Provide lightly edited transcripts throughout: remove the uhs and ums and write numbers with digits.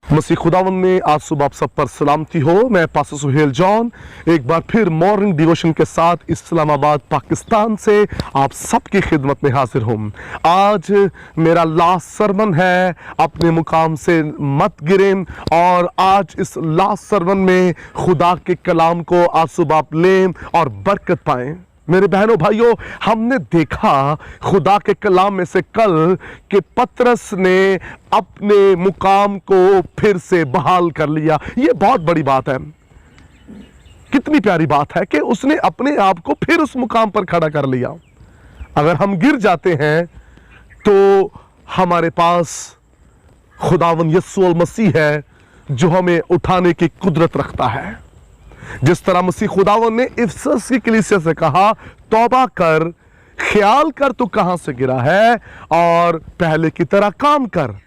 मसीह खुदावन में आज सुबह आप सब पर सलामती हो। मैं पास्टर सुहेल जॉन एक बार फिर मॉर्निंग डिवोशन के साथ इस्लामाबाद पाकिस्तान से आप सबकी खिदमत में हाजिर हूँ। आज मेरा लास्ट सरमन है, अपने मुकाम से मत गिरें। और आज इस लास्ट सरमन में खुदा के कलाम को आज सुबह आप लें और बरकत पाएं। मेरे बहनों भाइयों, हमने देखा खुदा के कलाम में से कल कि पतरस ने अपने मुकाम को फिर से बहाल कर लिया। ये बहुत बड़ी बात है, कितनी प्यारी बात है कि उसने अपने आप को फिर उस मुकाम पर खड़ा कर लिया। अगर हम गिर जाते हैं तो हमारे पास खुदावन यीशु मसीह है जो हमें उठाने की कुदरत रखता है। जिस तरह मसीह खुदावन ने इफिसस की कलीसिया से कहा, तौबा कर, ख्याल कर तू कहां से गिरा है और पहले की तरह काम कर।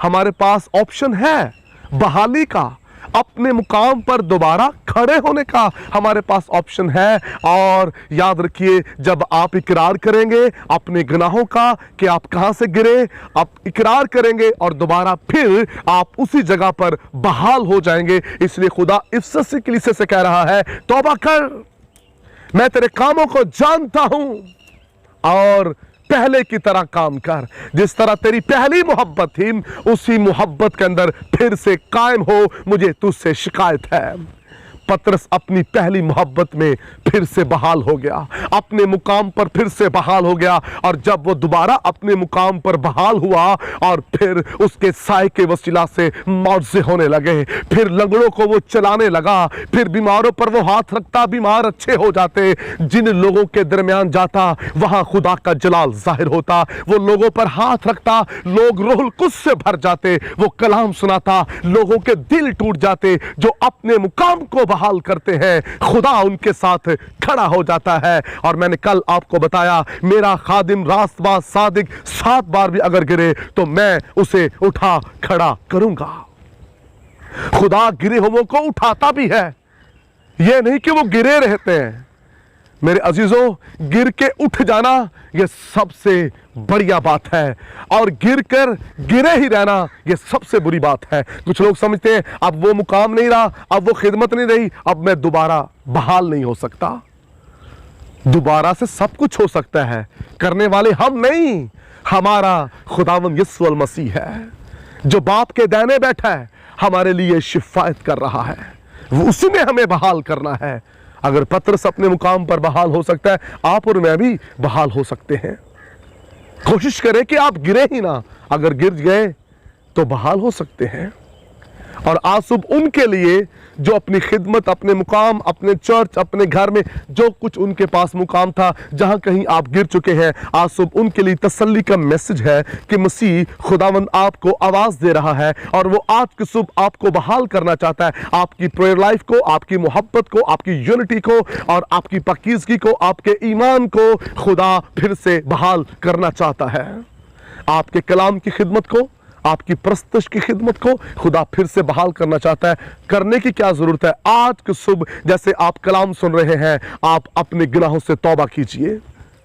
हमारे पास ऑप्शन है बहाली का, अपने मुकाम पर दोबारा खड़े होने का हमारे पास ऑप्शन है। और याद रखिए, जब आप इकरार करेंगे अपने गुनाहों का कि आप कहां से गिरे, आप इकरार करेंगे और दोबारा फिर आप उसी जगह पर बहाल हो जाएंगे। इसलिए खुदा इफिसस की कलीसिया से कह रहा है, तौबा कर, मैं तेरे कामों को जानता हूं और पहले की तरह काम कर। जिस तरह तेरी पहली मोहब्बत थी उसी मोहब्बत के अंदर फिर से कायम हो, मुझे तुझसे शिकायत है। पतरस अपनी पहली मोहब्बत में फिर से बहाल हो गया, अपने मुकाम पर फिर से बहाल हो गया। और जब वो दोबारा अपने मुकाम पर बहाल हुआ और फिर उसके साय के वसीला से मौजे होने लगे, फिर लंगड़ों को वो चलाने लगा, फिर बीमारों पर वो हाथ रखता, बीमार अच्छे हो जाते। जिन लोगों के दरमियान जाता वहां खुदा का जलाल जाहिर होता। वो लोगों पर हाथ रखता, लोग रूहुल कुद्स से भर जाते। वो कलाम सुनाता, लोगों के दिल टूट जाते। जो अपने मुकाम को हाल करते हैं, खुदा उनके साथ खड़ा हो जाता है। और मैंने कल आपको बताया, मेरा खादिम रास्तबाज सादिक 7 बार भी अगर गिरे तो मैं उसे उठा खड़ा करूंगा। खुदा गिरे हुओं को उठाता भी है, यह नहीं कि वो गिरे रहते हैं। मेरे अजीजों, गिर के उठ जाना यह सबसे बढ़िया बात है, और गिर कर गिरे ही रहना यह सबसे बुरी बात है। कुछ लोग समझते हैं अब वो मुकाम नहीं रहा, अब वो खिदमत नहीं रही, अब मैं दोबारा बहाल नहीं हो सकता। दोबारा से सब कुछ हो सकता है, करने वाले हम नहीं, हमारा खुदावंद यीशु मसीह है जो बाप के दाहिने बैठा है, हमारे लिए शिफायत कर रहा है। वो उसी ने हमें बहाल करना है। अगर पतरस अपने मुकाम पर बहाल हो सकता है, आप और मैं भी बहाल हो सकते हैं। कोशिश करें कि आप गिरे ही ना, अगर गिर गए तो बहाल हो सकते हैं। और आज सुबह उनके लिए जो अपनी खिदमत, अपने मुकाम, अपने चर्च, अपने घर में जो कुछ उनके पास मुकाम था, जहां कहीं आप गिर चुके हैं, आज सुबह उनके लिए तसल्ली का मैसेज है कि मसीह खुदावंद आपको आवाज दे रहा है और वो आज की सुबह आपको बहाल करना चाहता है। आपकी प्रेयर लाइफ को, आपकी मोहब्बत को, आपकी यूनिटी को और आपकी पाकीज़गी को, आपके ईमान को खुदा फिर से बहाल करना चाहता है। आपके कलाम की खिदमत को, आपकी प्रस्तुश की खिदमत को खुदा फिर से बहाल करना चाहता है। करने की क्या जरूरत है? आज की सुबह जैसे आप कलाम सुन रहे हैं, आप अपने गुनाहों से तौबा कीजिए,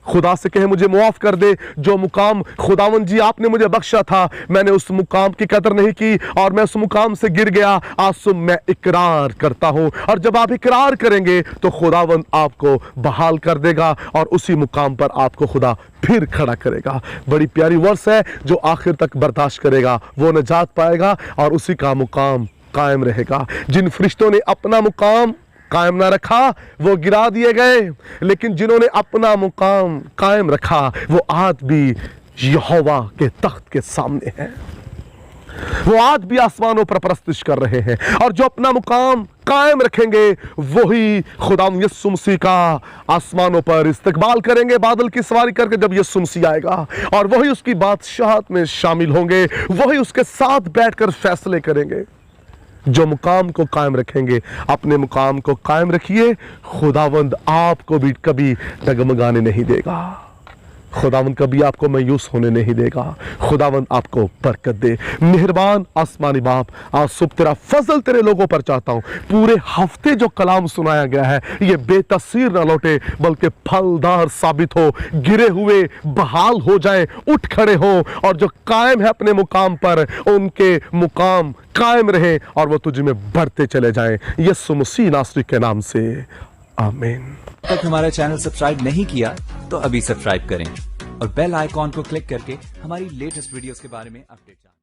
खुदा से कहे मुझे मुआफ कर दे। जो मुकाम खुदावन जी आपने मुझे बख्शा था, मैंने उस मुकाम की कदर नहीं की और मैं उस मुकाम से गिर गया। आज सुबह मैं इकरार करता हूं, और जब आप इकरार करेंगे तो खुदावन आपको बहाल कर देगा और उसी मुकाम पर आपको खुदा फिर खड़ा करेगा। बड़ी प्यारी वर्स है, जो आखिर तक बर्दाश्त करेगा वो निजात पाएगा और उसी का मुकाम कायम रहेगा। जिन फरिश्तों ने अपना मुकाम कायम ना रखा वो गिरा दिए गए, लेकिन जिन्होंने अपना मुकाम कायम रखा वो आज भी यहोवा के तख्त के सामने हैं। वो आज भी आसमानों पर प्रस्तुत कर रहे हैं, और जो अपना मुकाम कायम रखेंगे वही खुदा यीशु मसीह का आसमानों पर इस्तकबाल करेंगे बादल की सवारी करके जब यीशु मसीह आएगा, और वही उसकी बादशाहत में शामिल होंगे, वही उसके साथ बैठकर फैसले करेंगे। जो मुकाम को कायम रखेंगे, अपने मुकाम को कायम रखिए, खुदावंद आपको भी कभी डगमगाने नहीं देगा। खुदावंद कभी आपको मायूस होने नहीं देगा। खुदावंद आपको बरकत दे। मेहरबान आसमानी बाप, आज सुबह तेरा फजल तेरे लोगों पर चाहता हूं। पूरे हफ्ते जो कलाम सुनाया गया है ये बेतसीर ना लौटे बल्कि फलदार साबित हो, गिरे हुए बहाल हो जाए, उठ खड़े हो, और जो कायम है अपने मुकाम पर उनके मुकाम कायम रहे और वो तुझ में बढ़ते चले जाएं। यीशु मसीह नासरी के नाम से आमीन। तक हमारा चैनल सब्सक्राइब नहीं किया तो अभी सब्सक्राइब करें और बेल आइकॉन को क्लिक करके हमारी लेटेस्ट वीडियोस के बारे में अपडेट